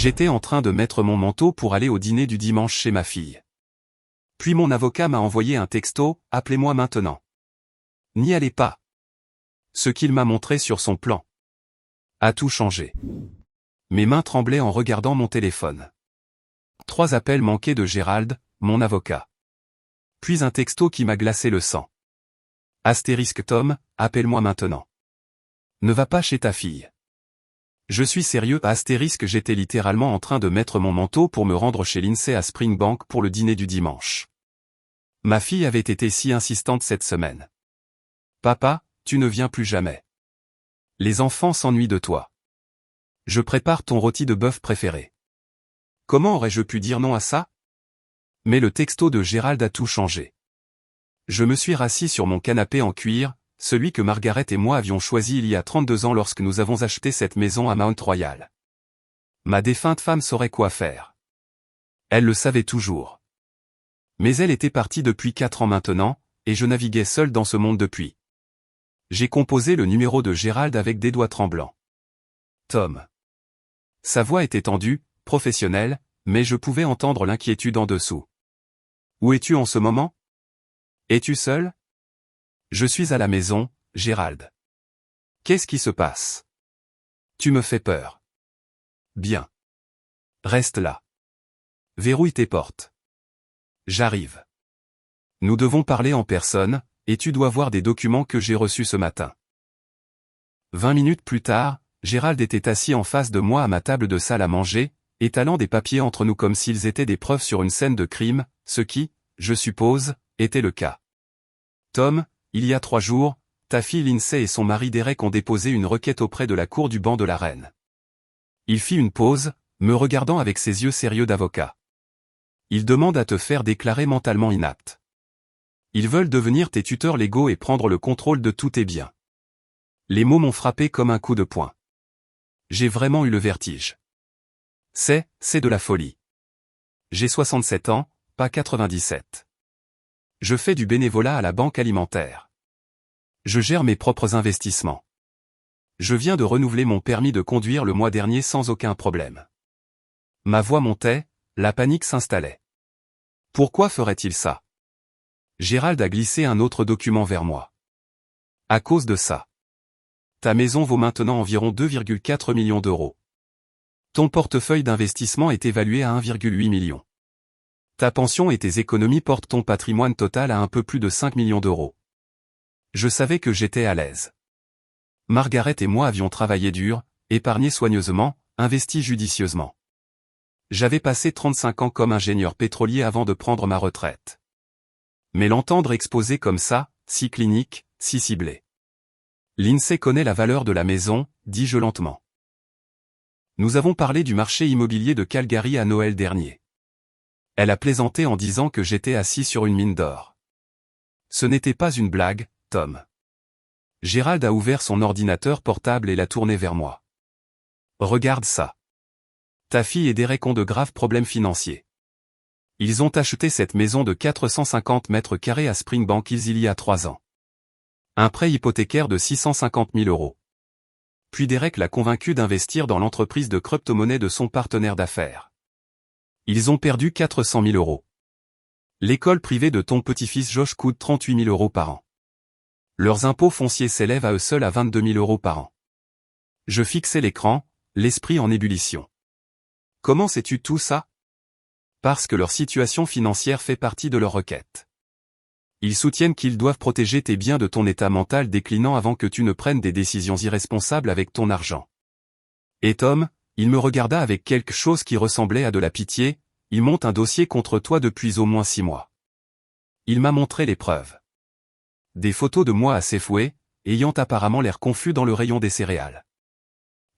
J'étais en train de mettre mon manteau pour aller au dîner du dimanche chez ma fille. Puis mon avocat m'a envoyé un texto, « Appelez-moi maintenant ». N'y allez pas. Ce qu'il m'a montré sur son plan a tout changé. Mes mains tremblaient en regardant mon téléphone. 3 appels manqués de Gérald, mon avocat. Puis un texto qui m'a glacé le sang. Astérisque Tom, appelle-moi maintenant. Ne va pas chez ta fille. Je suis sérieux, astérisque j'étais littéralement en train de mettre mon manteau pour me rendre chez Lindsay à Springbank pour le dîner du dimanche. Ma fille avait été si insistante cette semaine. Papa, tu ne viens plus jamais. Les enfants s'ennuient de toi. Je prépare ton rôti de bœuf préféré. Comment aurais-je pu dire non à ça? Mais le texto de Gérald a tout changé. Je me suis rassis sur mon canapé en cuir, celui que Margaret et moi avions choisi il y a 32 ans lorsque nous avons acheté cette maison à Mount Royal. Ma défunte femme saurait quoi faire. Elle le savait toujours. Mais elle était partie depuis 4 ans maintenant, et je naviguais seul dans ce monde depuis. J'ai composé le numéro de Gérald avec des doigts tremblants. Tom. Sa voix était tendue, professionnelle, mais je pouvais entendre l'inquiétude en dessous. Où es-tu en ce moment? Es-tu seul? Je suis à la maison, Gérald. Qu'est-ce qui se passe? Tu me fais peur. Bien. Reste là. Verrouille tes portes. J'arrive. Nous devons parler en personne, et tu dois voir des documents que j'ai reçus ce matin. 20 minutes plus tard, Gérald était assis en face de moi à ma table de salle à manger, étalant des papiers entre nous comme s'ils étaient des preuves sur une scène de crime, ce qui, je suppose, était le cas. Tom, il y a 3 jours, ta fille Lindsay et son mari Derek ont déposé une requête auprès de la cour du banc de la reine. Il fit une pause, me regardant avec ses yeux sérieux d'avocat. Ils demandent à te faire déclarer mentalement inapte. Ils veulent devenir tes tuteurs légaux et prendre le contrôle de tous tes biens. Les mots m'ont frappé comme un coup de poing. J'ai vraiment eu le vertige. C'est de la folie. J'ai 67 ans, pas 97. Je fais du bénévolat à la banque alimentaire. Je gère mes propres investissements. Je viens de renouveler mon permis de conduire le mois dernier sans aucun problème. Ma voix montait, la panique s'installait. Pourquoi ferait-il ça? Gérald a glissé un autre document vers moi. À cause de ça. Ta maison vaut maintenant environ 2,4 millions d'euros. Ton portefeuille d'investissement est évalué à 1,8 million. Ta pension et tes économies portent ton patrimoine total à un peu plus de 5 millions d'euros. Je savais que j'étais à l'aise. Margaret et moi avions travaillé dur, épargné soigneusement, investi judicieusement. J'avais passé 35 ans comme ingénieur pétrolier avant de prendre ma retraite. Mais l'entendre exposé comme ça, si clinique, si ciblé. Lindsay connaît la valeur de la maison, dis-je lentement. Nous avons parlé du marché immobilier de Calgary à Noël dernier. Elle a plaisanté en disant que j'étais assis sur une mine d'or. Ce n'était pas une blague, Tom. Gérald a ouvert son ordinateur portable et l'a tourné vers moi. Regarde ça. Ta fille et Derek ont de graves problèmes financiers. Ils ont acheté cette maison de 450 mètres carrés à Springbank Hills il y a 3 ans. Un prêt hypothécaire de 650 000 euros. Puis Derek l'a convaincu d'investir dans l'entreprise de crypto-monnaie de son partenaire d'affaires. Ils ont perdu 400 000 euros. L'école privée de ton petit-fils Josh coûte 38 000 euros par an. Leurs impôts fonciers s'élèvent à eux seuls à 22 000 euros par an. Je fixais l'écran, l'esprit en ébullition. Comment sais-tu tout ça? Parce que leur situation financière fait partie de leur requête. Ils soutiennent qu'ils doivent protéger tes biens de ton état mental déclinant avant que tu ne prennes des décisions irresponsables avec ton argent. Et Tom, il me regarda avec quelque chose qui ressemblait à de la pitié, il monte un dossier contre toi depuis au moins 6 mois. Il m'a montré les preuves. Des photos de moi assez fouet, ayant apparemment l'air confus dans le rayon des céréales.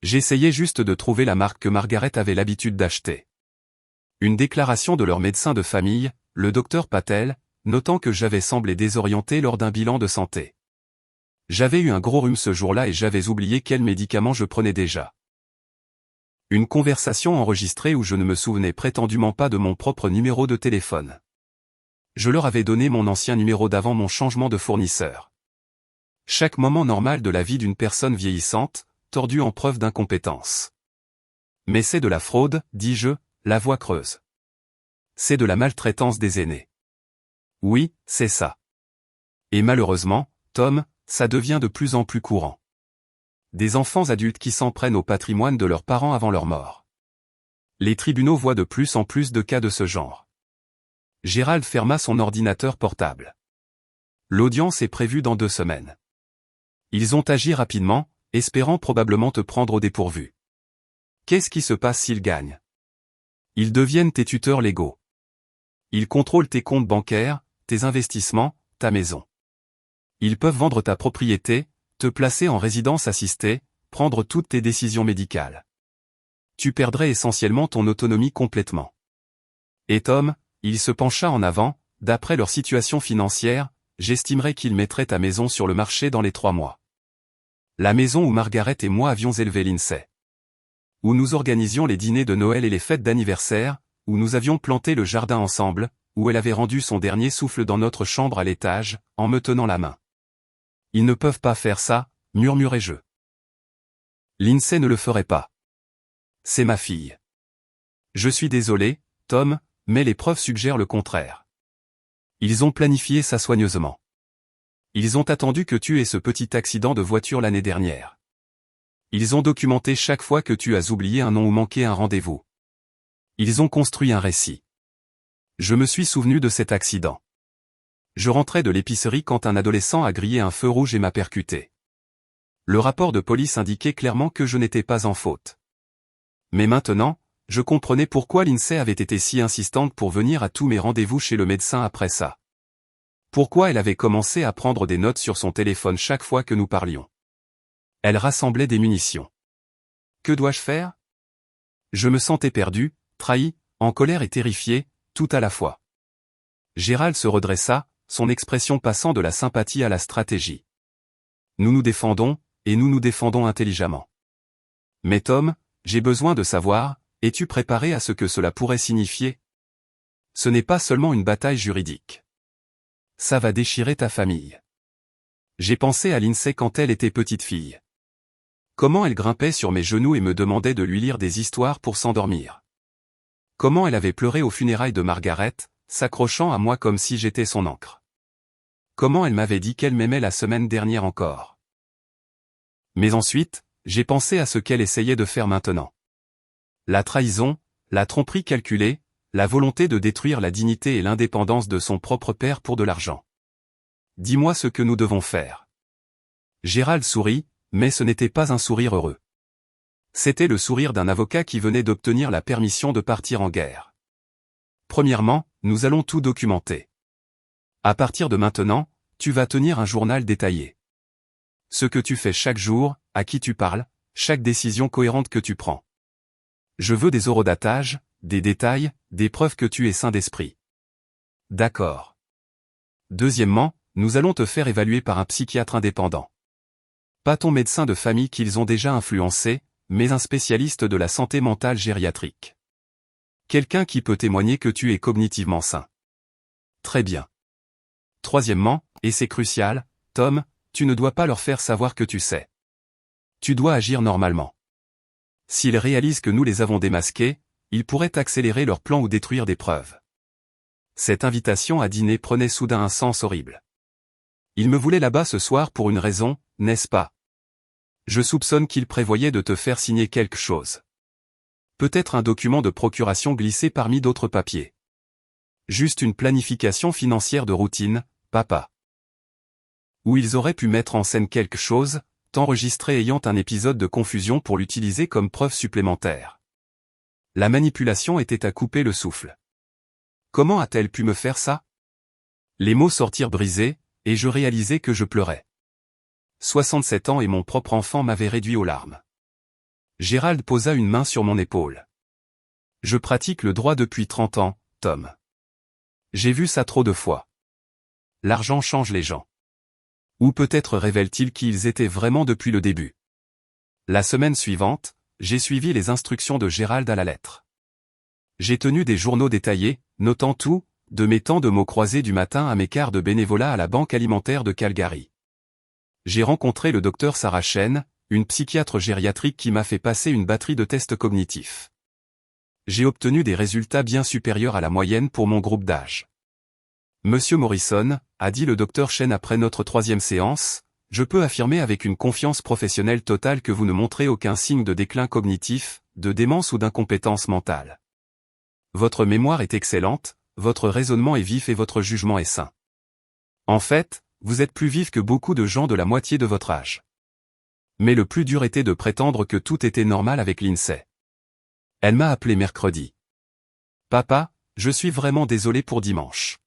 J'essayais juste de trouver la marque que Margaret avait l'habitude d'acheter. Une déclaration de leur médecin de famille, le docteur Patel, notant que j'avais semblé désorienté lors d'un bilan de santé. J'avais eu un gros rhume ce jour-là et j'avais oublié quels médicaments je prenais déjà. Une conversation enregistrée où je ne me souvenais prétendument pas de mon propre numéro de téléphone. Je leur avais donné mon ancien numéro d'avant mon changement de fournisseur. Chaque moment normal de la vie d'une personne vieillissante, tordue en preuve d'incompétence. Mais c'est de la fraude, dis-je, la voix creuse. C'est de la maltraitance des aînés. Oui, c'est ça. Et malheureusement, Tom, ça devient de plus en plus courant. Des enfants adultes qui s'en prennent au patrimoine de leurs parents avant leur mort. Les tribunaux voient de plus en plus de cas de ce genre. Gérald ferma son ordinateur portable. L'audience est prévue dans 2 semaines. Ils ont agi rapidement, espérant probablement te prendre au dépourvu. Qu'est-ce qui se passe s'ils gagnent? Ils deviennent tes tuteurs légaux. Ils contrôlent tes comptes bancaires, tes investissements, ta maison. Ils peuvent vendre ta propriété, te placer en résidence assistée, prendre toutes tes décisions médicales. Tu perdrais essentiellement ton autonomie complètement. Et Tom, il se pencha en avant, d'après leur situation financière, j'estimerais qu'ils mettraient ta maison sur le marché dans les 3 mois. La maison où Margaret et moi avions élevé Lindsay. Où nous organisions les dîners de Noël et les fêtes d'anniversaire, où nous avions planté le jardin ensemble, où elle avait rendu son dernier souffle dans notre chambre à l'étage, en me tenant la main. Ils ne peuvent pas faire ça, murmurai-je. Lindsay ne le ferait pas. C'est ma fille. Je suis désolé, Tom, mais les preuves suggèrent le contraire. Ils ont planifié ça soigneusement. Ils ont attendu que tu aies ce petit accident de voiture l'année dernière. Ils ont documenté chaque fois que tu as oublié un nom ou manqué un rendez-vous. Ils ont construit un récit. Je me suis souvenu de cet accident. Je rentrais de l'épicerie quand un adolescent a grillé un feu rouge et m'a percuté. Le rapport de police indiquait clairement que je n'étais pas en faute. Mais maintenant, je comprenais pourquoi Lindsay avait été si insistante pour venir à tous mes rendez-vous chez le médecin après ça. Pourquoi elle avait commencé à prendre des notes sur son téléphone chaque fois que nous parlions. Elle rassemblait des munitions. Que dois-je faire? Je me sentais perdu, trahi, en colère et terrifié, tout à la fois. Gérald se redressa, son expression passant de la sympathie à la stratégie. Nous nous défendons, et nous nous défendons intelligemment. Mais Tom, j'ai besoin de savoir, es-tu préparé à ce que cela pourrait signifier? Ce n'est pas seulement une bataille juridique. Ça va déchirer ta famille. J'ai pensé à Lindsay quand elle était petite fille. Comment elle grimpait sur mes genoux et me demandait de lui lire des histoires pour s'endormir. Comment elle avait pleuré aux funérailles de Margaret, s'accrochant à moi comme si j'étais son ancre. Comment elle m'avait dit qu'elle m'aimait la semaine dernière encore. Mais ensuite, j'ai pensé à ce qu'elle essayait de faire maintenant. La trahison, la tromperie calculée, la volonté de détruire la dignité et l'indépendance de son propre père pour de l'argent. Dis-moi ce que nous devons faire. Gérald sourit, mais ce n'était pas un sourire heureux. C'était le sourire d'un avocat qui venait d'obtenir la permission de partir en guerre. Premièrement, nous allons tout documenter. À partir de maintenant, tu vas tenir un journal détaillé. Ce que tu fais chaque jour, à qui tu parles, chaque décision cohérente que tu prends. Je veux des horodatages, des détails, des preuves que tu es sain d'esprit. D'accord. Deuxièmement, nous allons te faire évaluer par un psychiatre indépendant. Pas ton médecin de famille qu'ils ont déjà influencé, mais un spécialiste de la santé mentale gériatrique. Quelqu'un qui peut témoigner que tu es cognitivement sain. Très bien. Troisièmement, et c'est crucial, Tom, tu ne dois pas leur faire savoir que tu sais. Tu dois agir normalement. S'ils réalisent que nous les avons démasqués, ils pourraient accélérer leur plan ou détruire des preuves. Cette invitation à dîner prenait soudain un sens horrible. Ils me voulaient là-bas ce soir pour une raison, n'est-ce pas? Je soupçonne qu'ils prévoyaient de te faire signer quelque chose. Peut-être un document de procuration glissé parmi d'autres papiers. Juste une planification financière de routine, papa. Ou ils auraient pu mettre en scène quelque chose, t'enregistrer ayant un épisode de confusion pour l'utiliser comme preuve supplémentaire. La manipulation était à couper le souffle. Comment a-t-elle pu me faire ça? Les mots sortirent brisés, et je réalisais que je pleurais. 67 ans et mon propre enfant m'avaient réduit aux larmes. Gérald posa une main sur mon épaule. Je pratique le droit depuis 30 ans, Tom. J'ai vu ça trop de fois. L'argent change les gens. Ou peut-être révèle-t-il qui ils étaient vraiment depuis le début. La semaine suivante, j'ai suivi les instructions de Gérald à la lettre. J'ai tenu des journaux détaillés, notant tout, de mes temps de mots croisés du matin à mes quarts de bénévolat à la Banque alimentaire de Calgary. J'ai rencontré le docteur Sarah Chen, une psychiatre gériatrique qui m'a fait passer une batterie de tests cognitifs. J'ai obtenu des résultats bien supérieurs à la moyenne pour mon groupe d'âge. Monsieur Morrison, a dit le docteur Chen après notre 3e séance, je peux affirmer avec une confiance professionnelle totale que vous ne montrez aucun signe de déclin cognitif, de démence ou d'incompétence mentale. Votre mémoire est excellente, votre raisonnement est vif et votre jugement est sain. En fait, vous êtes plus vif que beaucoup de gens de la moitié de votre âge. Mais le plus dur était de prétendre que tout était normal avec Lindsay. Elle m'a appelé mercredi. Papa, je suis vraiment désolé pour dimanche.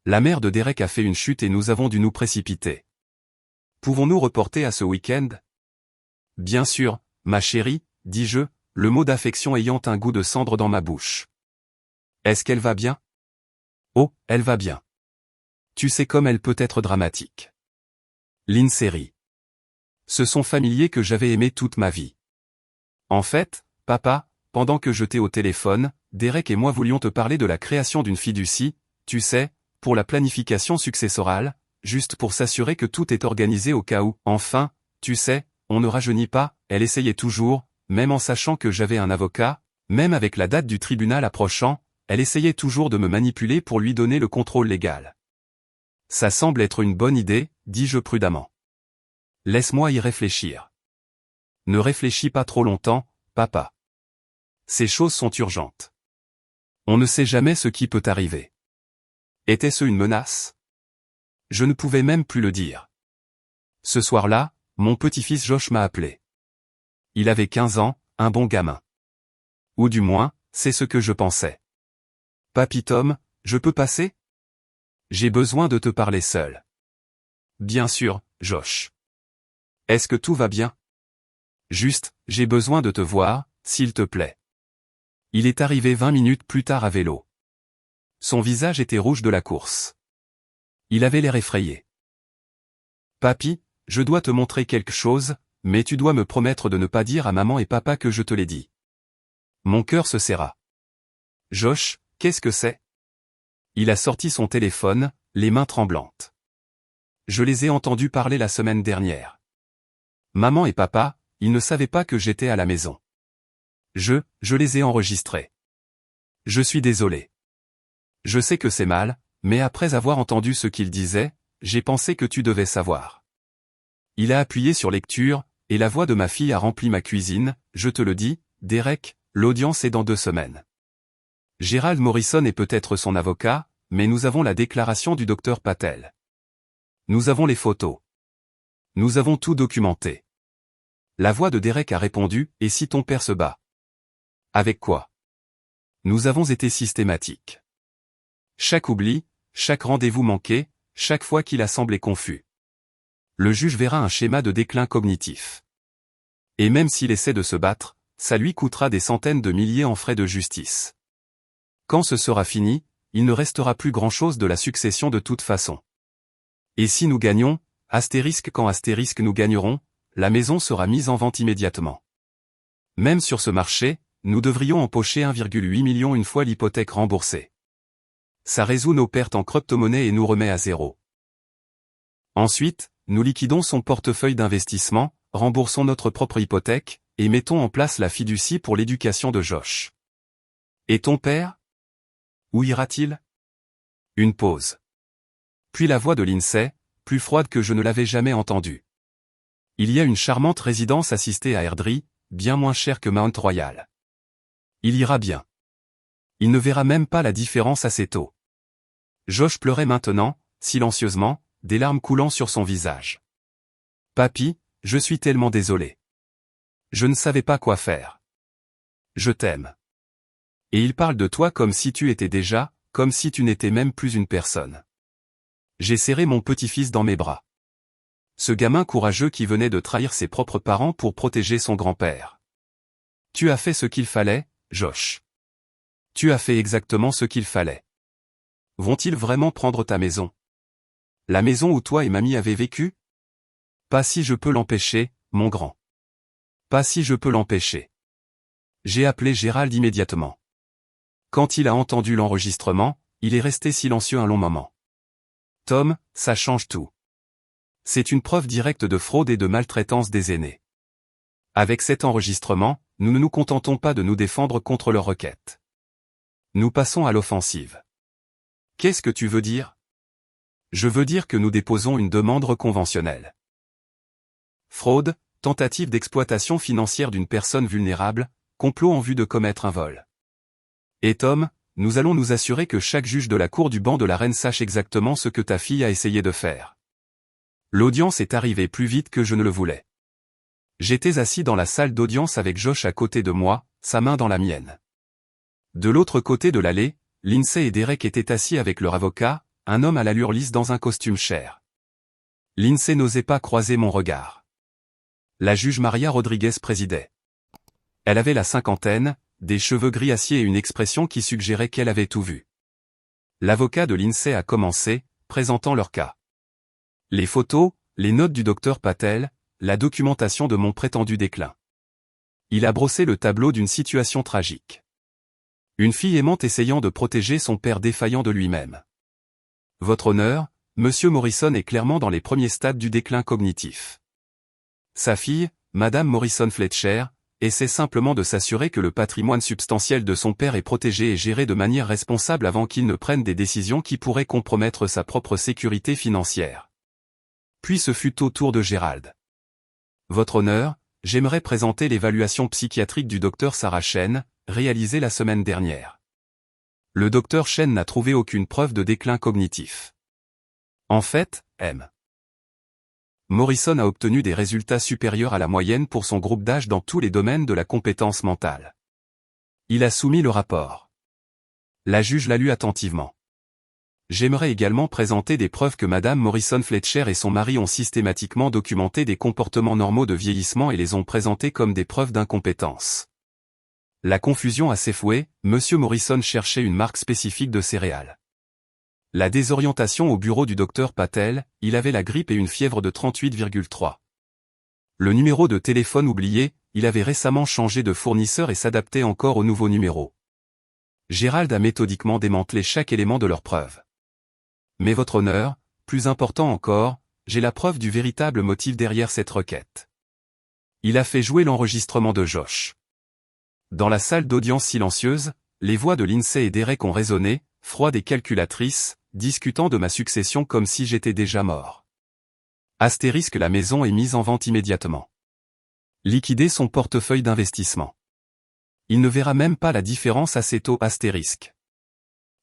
La mère de Derek a fait une chute et nous avons dû nous précipiter. Pouvons-nous reporter à ce week-end? Bien sûr, ma chérie, dis-je, le mot d'affection ayant un goût de cendre dans ma bouche. Est-ce qu'elle va bien? Oh, elle va bien. Tu sais comme elle peut être dramatique. Lindsay rit. Ce sont familiers que j'avais aimés toute ma vie. En fait, papa, pendant que je t'ai au téléphone, Derek et moi voulions te parler de la création d'une fiducie, tu sais, pour la planification successorale, juste pour s'assurer que tout est organisé au cas où, enfin, tu sais, on ne rajeunit pas, elle essayait toujours, même en sachant que j'avais un avocat, même avec la date du tribunal approchant, elle essayait toujours de me manipuler pour lui donner le contrôle légal. Ça semble être une bonne idée, dis-je prudemment. Laisse-moi y réfléchir. Ne réfléchis pas trop longtemps, papa. Ces choses sont urgentes. On ne sait jamais ce qui peut arriver. Était-ce une menace? Je ne pouvais même plus le dire. Ce soir-là, mon petit-fils Josh m'a appelé. Il avait 15 ans, un bon gamin. Ou du moins, c'est ce que je pensais. Papy Tom, je peux passer? J'ai besoin de te parler seul. Bien sûr, Josh. Est-ce que tout va bien? Juste, j'ai besoin de te voir, s'il te plaît. Il est arrivé 20 minutes plus tard à vélo. Son visage était rouge de la course. Il avait l'air effrayé. Papy, je dois te montrer quelque chose, mais tu dois me promettre de ne pas dire à maman et papa que je te l'ai dit. Mon cœur se serra. Josh, qu'est-ce que c'est? Il a sorti son téléphone, les mains tremblantes. Je les ai entendus parler la semaine dernière. Maman et papa, ils ne savaient pas que j'étais à la maison. Je les ai enregistrés. Je suis désolé. Je sais que c'est mal, mais après avoir entendu ce qu'il disait, j'ai pensé que tu devais savoir. Il a appuyé sur lecture, et la voix de ma fille a rempli ma cuisine, je te le dis, Derek, l'audience est dans 2 semaines. Gerald Morrison est peut-être son avocat, mais nous avons la déclaration du docteur Patel. Nous avons les photos. Nous avons tout documenté. La voix de Derek a répondu, et si ton père se bat? Avec quoi? Nous avons été systématiques. Chaque oubli, chaque rendez-vous manqué, chaque fois qu'il a semblé confus. Le juge verra un schéma de déclin cognitif. Et même s'il essaie de se battre, ça lui coûtera des centaines de milliers en frais de justice. Quand ce sera fini, il ne restera plus grand-chose de la succession de toute façon. Et si nous gagnons, astérisque quand astérisque nous gagnerons, la maison sera mise en vente immédiatement. Même sur ce marché, nous devrions empocher 1,8 million une fois l'hypothèque remboursée. Ça résout nos pertes en crypto-monnaie et nous remet à zéro. Ensuite, nous liquidons son portefeuille d'investissement, remboursons notre propre hypothèque, et mettons en place la fiducie pour l'éducation de Josh. Et ton père? Où ira-t-il? Une pause. Puis la voix de Lindsay, plus froide que je ne l'avais jamais entendue. Il y a une charmante résidence assistée à Airdrie, bien moins chère que Mount Royal. Il ira bien. Il ne verra même pas la différence assez tôt. Josh pleurait maintenant, silencieusement, des larmes coulant sur son visage. Papy, je suis tellement désolé. Je ne savais pas quoi faire. Je t'aime. Et il parle de toi comme si tu étais déjà, comme si tu n'étais même plus une personne. J'ai serré mon petit-fils dans mes bras. Ce gamin courageux qui venait de trahir ses propres parents pour protéger son grand-père. Tu as fait ce qu'il fallait, Josh. Tu as fait exactement ce qu'il fallait. Vont-ils vraiment prendre ta maison? La maison où toi et mamie avez vécu? Pas si je peux l'empêcher, mon grand. Pas si je peux l'empêcher. J'ai appelé Gérald immédiatement. Quand il a entendu l'enregistrement, il est resté silencieux un long moment. Tom, ça change tout. C'est une preuve directe de fraude et de maltraitance des aînés. Avec cet enregistrement, nous ne nous contentons pas de nous défendre contre leurs requêtes. Nous passons à l'offensive. Qu'est-ce que tu veux dire? Je veux dire que nous déposons une demande conventionnelle. Fraude, tentative d'exploitation financière d'une personne vulnérable, complot en vue de commettre un vol. Et Tom, nous allons nous assurer que chaque juge de la cour du banc de la reine sache exactement ce que ta fille a essayé de faire. L'audience est arrivée plus vite que je ne le voulais. J'étais assis dans la salle d'audience avec Josh à côté de moi, sa main dans la mienne. De l'autre côté de l'allée, Lindsay et Derek étaient assis avec leur avocat, un homme à l'allure lisse dans un costume cher. Lindsay n'osait pas croiser mon regard. La juge Maria Rodriguez présidait. Elle avait la cinquantaine, des cheveux gris acier et une expression qui suggérait qu'elle avait tout vu. L'avocat de Lindsay a commencé, présentant leur cas. Les photos, les notes du docteur Patel, la documentation de mon prétendu déclin. Il a brossé le tableau d'une situation tragique. Une fille aimante essayant de protéger son père défaillant de lui-même. Votre honneur, Monsieur Morrison est clairement dans les premiers stades du déclin cognitif. Sa fille, Madame Morrison Fletcher, essaie simplement de s'assurer que le patrimoine substantiel de son père est protégé et géré de manière responsable avant qu'il ne prenne des décisions qui pourraient compromettre sa propre sécurité financière. Puis ce fut au tour de Gérald. Votre honneur, j'aimerais présenter l'évaluation psychiatrique du docteur Sarah Chen, réalisée la semaine dernière. Le docteur Chen n'a trouvé aucune preuve de déclin cognitif. En fait, M. Morrison a obtenu des résultats supérieurs à la moyenne pour son groupe d'âge dans tous les domaines de la compétence mentale. Il a soumis le rapport. La juge l'a lu attentivement. J'aimerais également présenter des preuves que Madame Morrison Fletcher et son mari ont systématiquement documenté des comportements normaux de vieillissement et les ont présentés comme des preuves d'incompétence. La confusion a s'effoué, Monsieur Morrison cherchait une marque spécifique de céréales. La désorientation au bureau du docteur Patel, il avait la grippe et une fièvre de 38,3. Le numéro de téléphone oublié, il avait récemment changé de fournisseur et s'adaptait encore au nouveau numéro. Gérald a méthodiquement démantelé chaque élément de leur preuve. Mais votre honneur, plus important encore, j'ai la preuve du véritable motif derrière cette requête. Il a fait jouer l'enregistrement de Josh. Dans la salle d'audience silencieuse, les voix de Lindsay et Derek ont résonné, froides et calculatrices, discutant de ma succession comme si j'étais déjà mort. Astérisque, la maison est mise en vente immédiatement. Liquider son portefeuille d'investissement. Il ne verra même pas la différence à ses taux astérisque.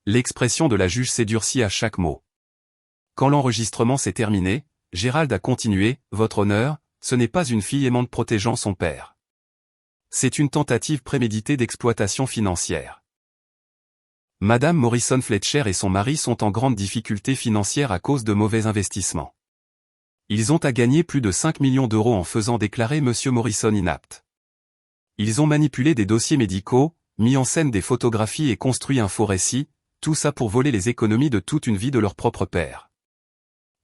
L'expression de la juge s'est durcie à chaque mot. Quand l'enregistrement s'est terminé, Gérald a continué, votre honneur, ce n'est pas une fille aimante protégeant son père. C'est une tentative préméditée d'exploitation financière. Madame Morrison Fletcher et son mari sont en grande difficulté financière à cause de mauvais investissements. Ils ont à gagner plus de 5 millions d'euros en faisant déclarer Monsieur Morrison inapte. Ils ont manipulé des dossiers médicaux, mis en scène des photographies et construit un faux récit, tout ça pour voler les économies de toute une vie de leur propre père.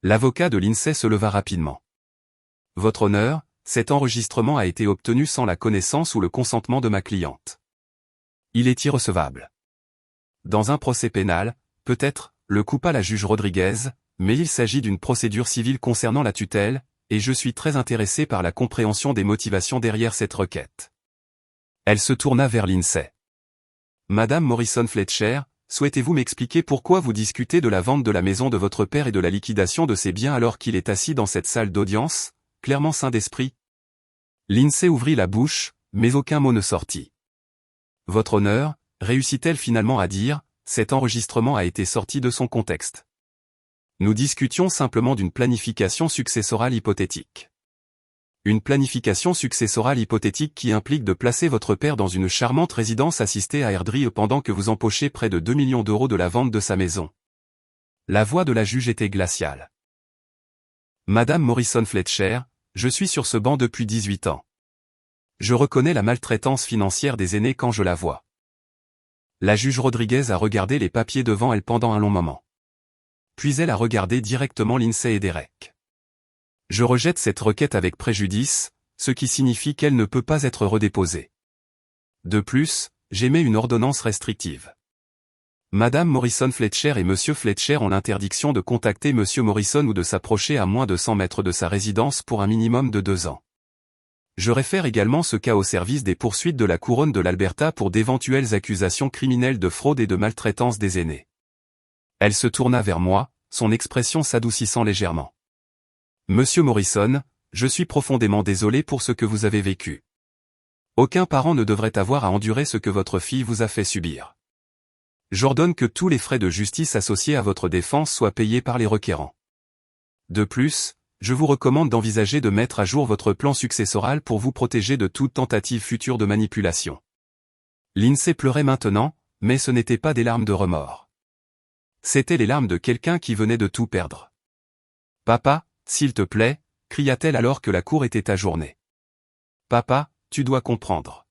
L'avocat de Lindsay se leva rapidement. Votre honneur, cet enregistrement a été obtenu sans la connaissance ou le consentement de ma cliente. Il est irrecevable. Dans un procès pénal, peut-être, le coupa la juge Rodriguez, mais il s'agit d'une procédure civile concernant la tutelle, et je suis très intéressé par la compréhension des motivations derrière cette requête. Elle se tourna vers Lindsay. Madame Morrison Fletcher, souhaitez-vous m'expliquer pourquoi vous discutez de la vente de la maison de votre père et de la liquidation de ses biens alors qu'il est assis dans cette salle d'audience, clairement sain d'esprit? Lindsay ouvrit la bouche, mais aucun mot ne sortit. Votre honneur, réussit-elle finalement à dire, cet enregistrement a été sorti de son contexte. Nous discutions simplement d'une planification successorale hypothétique. Une planification successorale hypothétique qui implique de placer votre père dans une charmante résidence assistée à Airdrie pendant que vous empochez près de 2 millions d'euros de la vente de sa maison. La voix de la juge était glaciale. Madame Morrison Fletcher, je suis sur ce banc depuis 18 ans. Je reconnais la maltraitance financière des aînés quand je la vois. La juge Rodriguez a regardé les papiers devant elle pendant un long moment. Puis elle a regardé directement Lindsay et Derek. Je rejette cette requête avec préjudice, ce qui signifie qu'elle ne peut pas être redéposée. De plus, j'émets une ordonnance restrictive. Madame Morrison Fletcher et Monsieur Fletcher ont l'interdiction de contacter Monsieur Morrison ou de s'approcher à moins de 100 mètres de sa résidence pour un minimum de 2 ans. Je réfère également ce cas au service des poursuites de la couronne de l'Alberta pour d'éventuelles accusations criminelles de fraude et de maltraitance des aînés. Elle se tourna vers moi, son expression s'adoucissant légèrement. Monsieur Morrison, je suis profondément désolé pour ce que vous avez vécu. Aucun parent ne devrait avoir à endurer ce que votre fille vous a fait subir. J'ordonne que tous les frais de justice associés à votre défense soient payés par les requérants. De plus, je vous recommande d'envisager de mettre à jour votre plan successoral pour vous protéger de toute tentative future de manipulation. Lindsay pleurait maintenant, mais ce n'étaient pas des larmes de remords. C'étaient les larmes de quelqu'un qui venait de tout perdre. « Papa, s'il te plaît », cria-t-elle alors que la cour était ajournée. « Papa, tu dois comprendre. »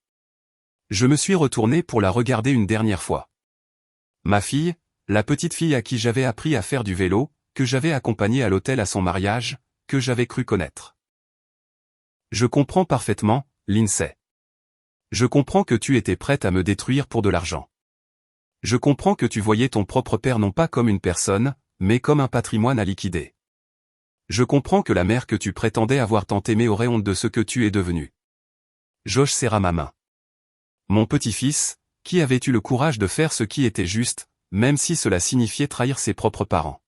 Je me suis retourné pour la regarder une dernière fois. Ma fille, la petite fille à qui j'avais appris à faire du vélo, que j'avais accompagnée à l'hôtel à son mariage, que j'avais cru connaître. Je comprends parfaitement, Lindsay. Je comprends que tu étais prête à me détruire pour de l'argent. Je comprends que tu voyais ton propre père non pas comme une personne, mais comme un patrimoine à liquider. Je comprends que la mère que tu prétendais avoir tant aimée aurait honte de ce que tu es devenu. Josh serra ma main. Mon petit-fils, qui avait eu le courage de faire ce qui était juste, même si cela signifiait trahir ses propres parents.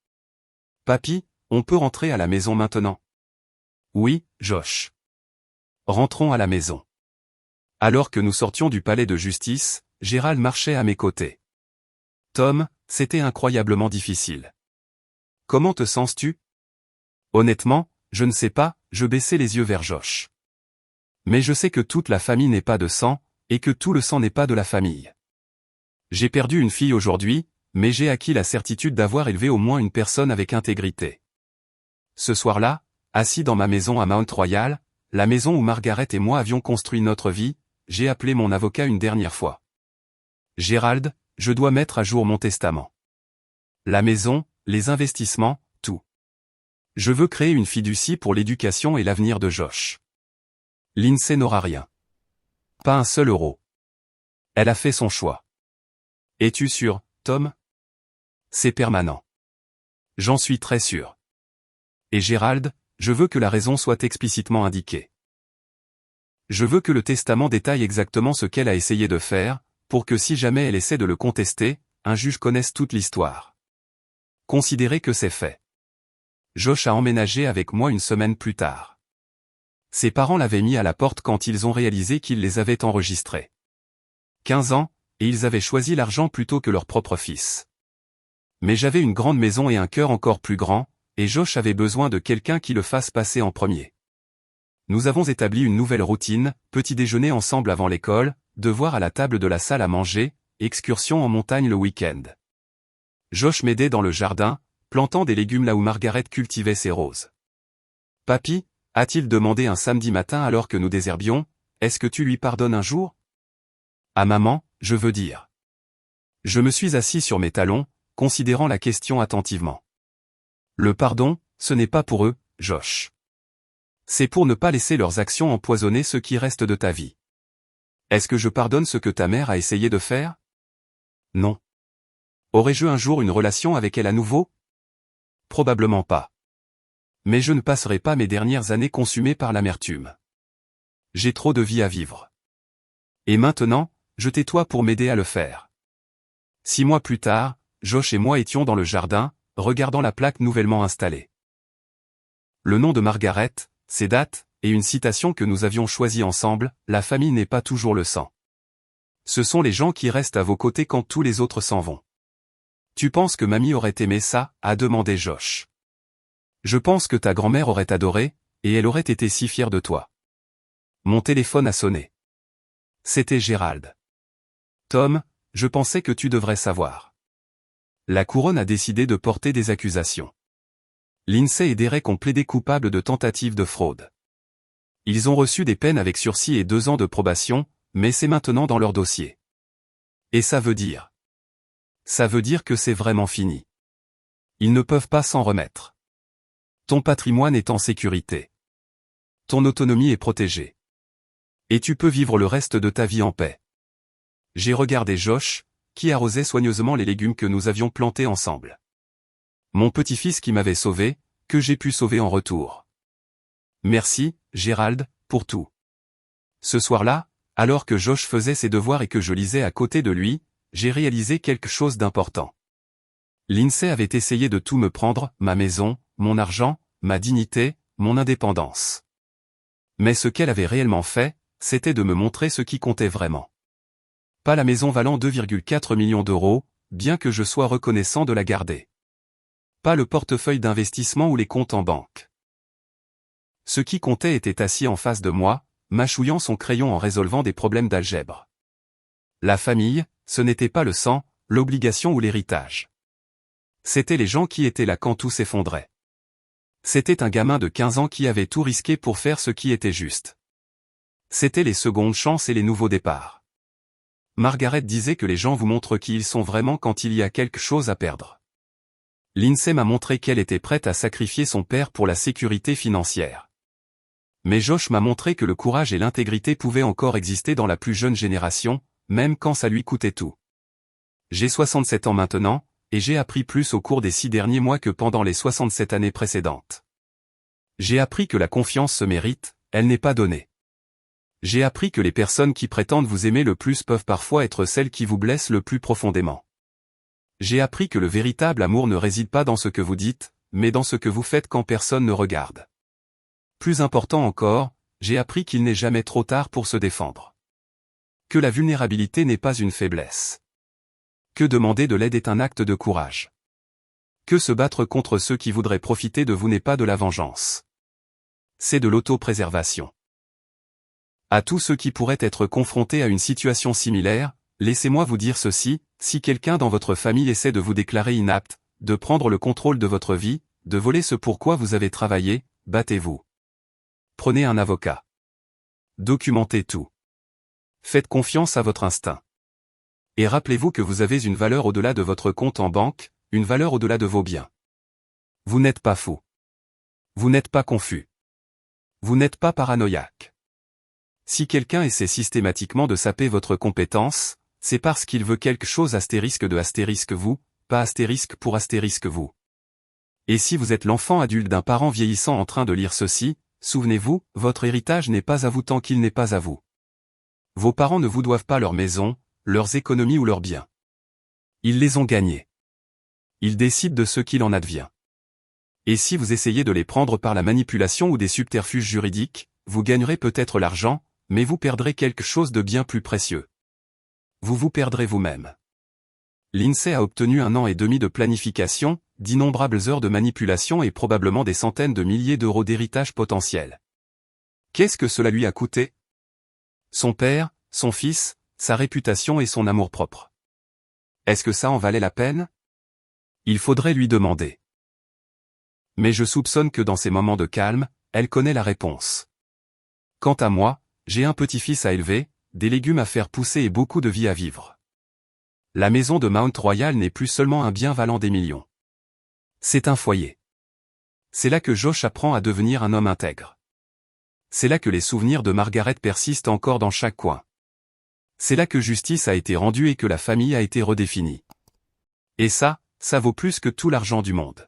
Papy, on peut rentrer à la maison maintenant? Oui, Josh. Rentrons à la maison. Alors que nous sortions du palais de justice, Gérald marchait à mes côtés. Tom, c'était incroyablement difficile. Comment te sens-tu? Honnêtement, je ne sais pas, je baissais les yeux vers Josh. Mais je sais que toute la famille n'est pas de sang, et que tout le sang n'est pas de la famille. J'ai perdu une fille aujourd'hui, mais j'ai acquis la certitude d'avoir élevé au moins une personne avec intégrité. Ce soir-là, assis dans ma maison à Mount Royal, la maison où Margaret et moi avions construit notre vie, j'ai appelé mon avocat une dernière fois. Gérald, je dois mettre à jour mon testament. La maison, les investissements, tout. Je veux créer une fiducie pour l'éducation et l'avenir de Josh. Lindsay n'aura rien. Pas un seul euro. Elle a fait son choix. Es-tu sûr, Tom? C'est permanent. J'en suis très sûr. Et Gérald, je veux que la raison soit explicitement indiquée. Je veux que le testament détaille exactement ce qu'elle a essayé de faire, pour que si jamais elle essaie de le contester, un juge connaisse toute l'histoire. Considérez que c'est fait. Josh a emménagé avec moi une semaine plus tard. Ses parents l'avaient mis à la porte quand ils ont réalisé qu'ils les avaient enregistrés. 15 ans, et ils avaient choisi l'argent plutôt que leur propre fils. Mais j'avais une grande maison et un cœur encore plus grand, et Josh avait besoin de quelqu'un qui le fasse passer en premier. Nous avons établi une nouvelle routine, petit déjeuner ensemble avant l'école, devoir à la table de la salle à manger, excursion en montagne le week-end. Josh m'aidait dans le jardin, plantant des légumes là où Margaret cultivait ses roses. Papy, a-t-il demandé un samedi matin alors que nous désherbions, est-ce que tu lui pardonnes un jour? À maman, je veux dire. Je me suis assis sur mes talons, considérant la question attentivement. Le pardon, ce n'est pas pour eux, Josh. C'est pour ne pas laisser leurs actions empoisonner ce qui reste de ta vie. Est-ce que je pardonne ce que ta mère a essayé de faire? Non. Aurais-je un jour une relation avec elle à nouveau? Probablement pas. Mais je ne passerai pas mes dernières années consumées par l'amertume. J'ai trop de vie à vivre. Et maintenant, je tais-toi pour m'aider à le faire. 6 mois plus tard, Josh et moi étions dans le jardin, regardant la plaque nouvellement installée. Le nom de Margaret, ses dates, et une citation que nous avions choisie ensemble, la famille n'est pas toujours le sang. Ce sont les gens qui restent à vos côtés quand tous les autres s'en vont. Tu penses que mamie aurait aimé ça, a demandé Josh. Je pense que ta grand-mère aurait adoré, et elle aurait été si fière de toi. Mon téléphone a sonné. C'était Gérald. Tom, je pensais que tu devrais savoir. La couronne a décidé de porter des accusations. Lindsay et Derek ont plaidé coupables de tentative de fraude. Ils ont reçu des peines avec sursis et 2 ans de probation, mais c'est maintenant dans leur dossier. Et ça veut dire? Ça veut dire que c'est vraiment fini. Ils ne peuvent pas s'en remettre. Ton patrimoine est en sécurité. Ton autonomie est protégée. Et tu peux vivre le reste de ta vie en paix. J'ai regardé Josh, qui arrosait soigneusement les légumes que nous avions plantés ensemble. Mon petit-fils qui m'avait sauvé, que j'ai pu sauver en retour. Merci, Gérald, pour tout. Ce soir-là, alors que Josh faisait ses devoirs et que je lisais à côté de lui, j'ai réalisé quelque chose d'important. Lindsay avait essayé de tout me prendre, ma maison, mon argent, ma dignité, mon indépendance. Mais ce qu'elle avait réellement fait, c'était de me montrer ce qui comptait vraiment. Pas la maison valant 2,4 millions d'euros, bien que je sois reconnaissant de la garder. Pas le portefeuille d'investissement ou les comptes en banque. Ce qui comptait était assis en face de moi, mâchouillant son crayon en résolvant des problèmes d'algèbre. La famille, ce n'était pas le sang, l'obligation ou l'héritage. C'étaient les gens qui étaient là quand tout s'effondrait. C'était un gamin de 15 ans qui avait tout risqué pour faire ce qui était juste. C'étaient les secondes chances et les nouveaux départs. Margaret disait que les gens vous montrent qui ils sont vraiment quand il y a quelque chose à perdre. Lindsay m'a montré qu'elle était prête à sacrifier son père pour la sécurité financière. Mais Josh m'a montré que le courage et l'intégrité pouvaient encore exister dans la plus jeune génération, même quand ça lui coûtait tout. J'ai 67 ans maintenant, et j'ai appris plus au cours des 6 derniers mois que pendant les 67 années précédentes. J'ai appris que la confiance se mérite, elle n'est pas donnée. J'ai appris que les personnes qui prétendent vous aimer le plus peuvent parfois être celles qui vous blessent le plus profondément. J'ai appris que le véritable amour ne réside pas dans ce que vous dites, mais dans ce que vous faites quand personne ne regarde. Plus important encore, j'ai appris qu'il n'est jamais trop tard pour se défendre. Que la vulnérabilité n'est pas une faiblesse. Que demander de l'aide est un acte de courage. Que se battre contre ceux qui voudraient profiter de vous n'est pas de la vengeance. C'est de l'autopréservation. À tous ceux qui pourraient être confrontés à une situation similaire, laissez-moi vous dire ceci, si quelqu'un dans votre famille essaie de vous déclarer inapte, de prendre le contrôle de votre vie, de voler ce pourquoi vous avez travaillé, battez-vous. Prenez un avocat. Documentez tout. Faites confiance à votre instinct. Et rappelez-vous que vous avez une valeur au-delà de votre compte en banque, une valeur au-delà de vos biens. Vous n'êtes pas fou. Vous n'êtes pas confus. Vous n'êtes pas paranoïaque. Si quelqu'un essaie systématiquement de saper votre compétence, c'est parce qu'il veut quelque chose astérisque de astérisque vous, pas astérisque pour astérisque vous. Et si vous êtes l'enfant adulte d'un parent vieillissant en train de lire ceci, souvenez-vous, votre héritage n'est pas à vous tant qu'il n'est pas à vous. Vos parents ne vous doivent pas leur maison, leurs économies ou leurs biens. Ils les ont gagnés. Ils décident de ce qu'il en advient. Et si vous essayez de les prendre par la manipulation ou des subterfuges juridiques, vous gagnerez peut-être l'argent, mais vous perdrez quelque chose de bien plus précieux. Vous vous perdrez vous-même. Lindsay a obtenu 1 an et demi de planification, d'innombrables heures de manipulation et probablement des centaines de milliers d'euros d'héritage potentiel. Qu'est-ce que cela lui a coûté? Son père, son fils, sa réputation et son amour-propre. Est-ce que ça en valait la peine? Il faudrait lui demander. Mais je soupçonne que dans ces moments de calme, elle connaît la réponse. Quant à moi, j'ai un petit-fils à élever, des légumes à faire pousser et beaucoup de vie à vivre. La maison de Mount Royal n'est plus seulement un bien valant des millions. C'est un foyer. C'est là que Josh apprend à devenir un homme intègre. C'est là que les souvenirs de Margaret persistent encore dans chaque coin. C'est là que justice a été rendue et que la famille a été redéfinie. Et ça vaut plus que tout l'argent du monde.